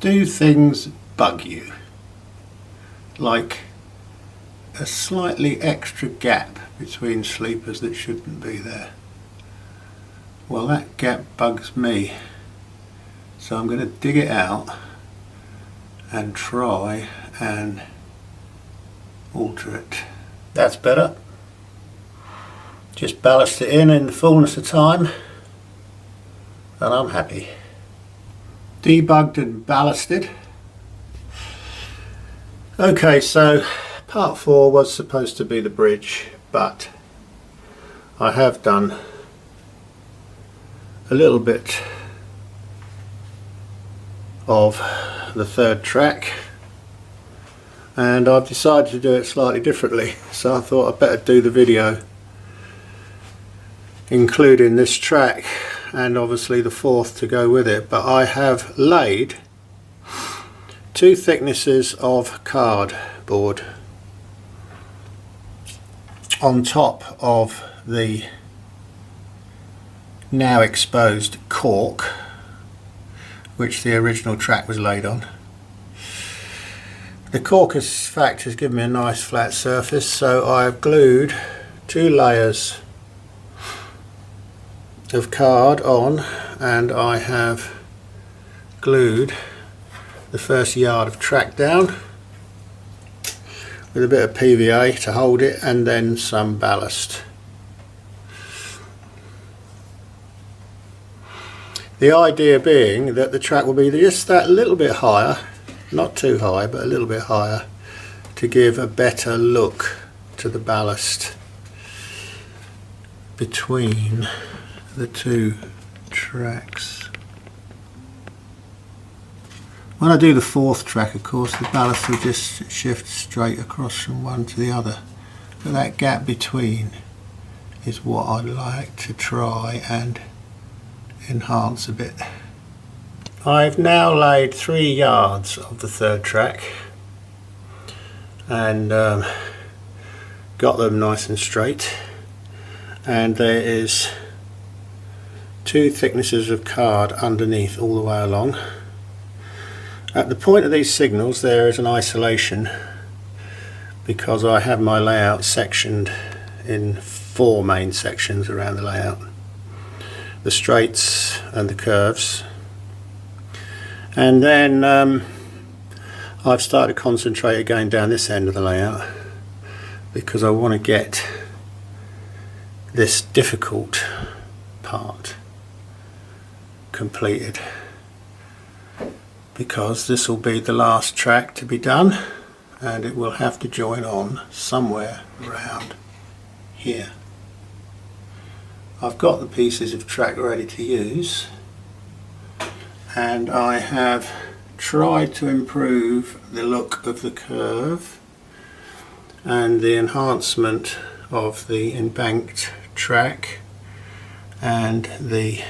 Do things bug you? Like a slightly extra gap between sleepers that shouldn't be there? Well, that gap bugs me. So I'm going to dig it out and try and alter it. That's better. Just ballast it in the fullness of time and I'm happy. Debugged and ballasted. Okay, so part 4 was supposed to be the bridge, but I have done a little bit of the third track and I've decided to do it slightly differently, so I thought I'd better do the video including this track and obviously the fourth to go with it. But I have laid 2 thicknesses of cardboard on top of the now exposed cork which the original track was laid on. The cork in fact has given me a nice flat surface, so I've glued 2 layers of card on and I have glued the first yard of track down with a bit of PVA to hold it and then some ballast. The idea being that the track will be just that little bit higher, not too high but a little bit higher, to give a better look to the ballast between the 2 tracks. When I do the 4th track, of course, the ballast will just shift straight across from one to the other, but that gap between is what I'd like to try and enhance a bit. I've now laid 3 yards of the 3rd track and got them nice and straight, and there is 2 thicknesses of card underneath all the way along. At the point of these signals there is an isolation because I have my layout sectioned in 4 main sections around the layout: the straights and the curves, and then I've started to concentrate again down this end of the layout because I want to get this difficult part completed, because this will be the last track to be done and it will have to join on somewhere around here. I've got the pieces of track ready to use and I have tried to improve the look of the curve and the enhancement of the embanked track and the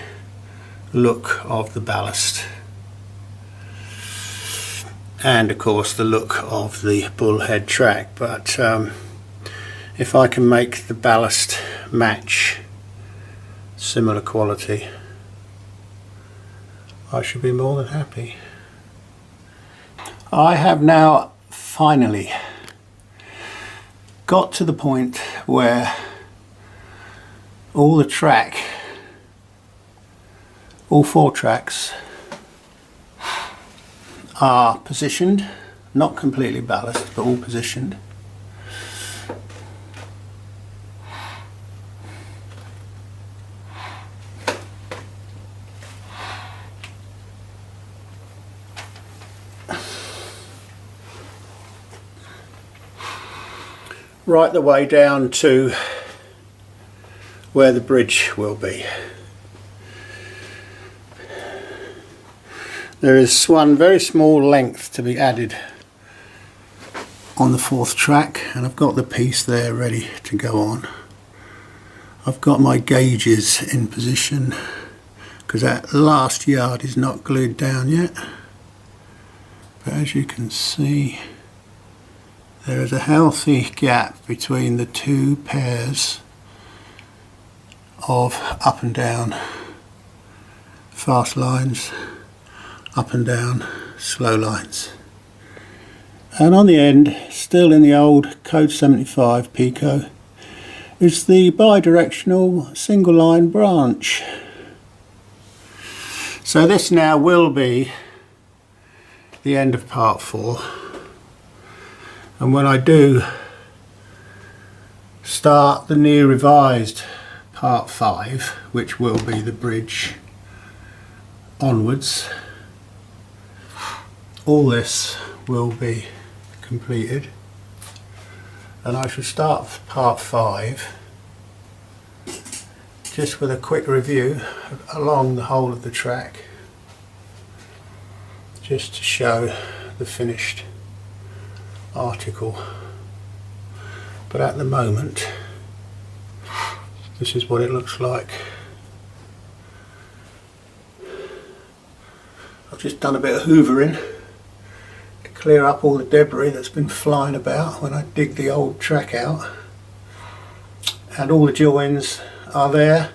look of the ballast, and of course the look of the bullhead track. But if I can make the ballast match similar quality, I should be more than happy. I have now finally got to the point where all the track, all 4 tracks are positioned, not completely ballast but all positioned. Right the way down to where the bridge will be. There is one very small length to be added on the 4th track and I've got the piece there ready to go on. I've got my gauges in position because that last yard is not glued down yet, but as you can see there is a healthy gap between the 2 pairs of up and down fast lines, up and down slow lines. And on the end, still in the old Code 75 Pico, is the bi-directional single line branch. So this now will be the end of part 4, and when I do start the new revised part 5, which will be the bridge onwards, all this will be completed, and I shall start part 5 just with a quick review along the whole of the track, just to show the finished article. But at the moment, this is what it looks like. I've just done a bit of hoovering to clear up all the debris that's been flying about when I dig the old track out, and all the joins are there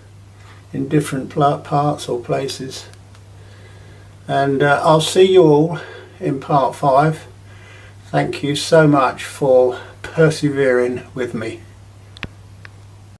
in different parts or places, and I'll see you all in part 5. Thank you so much for persevering with me.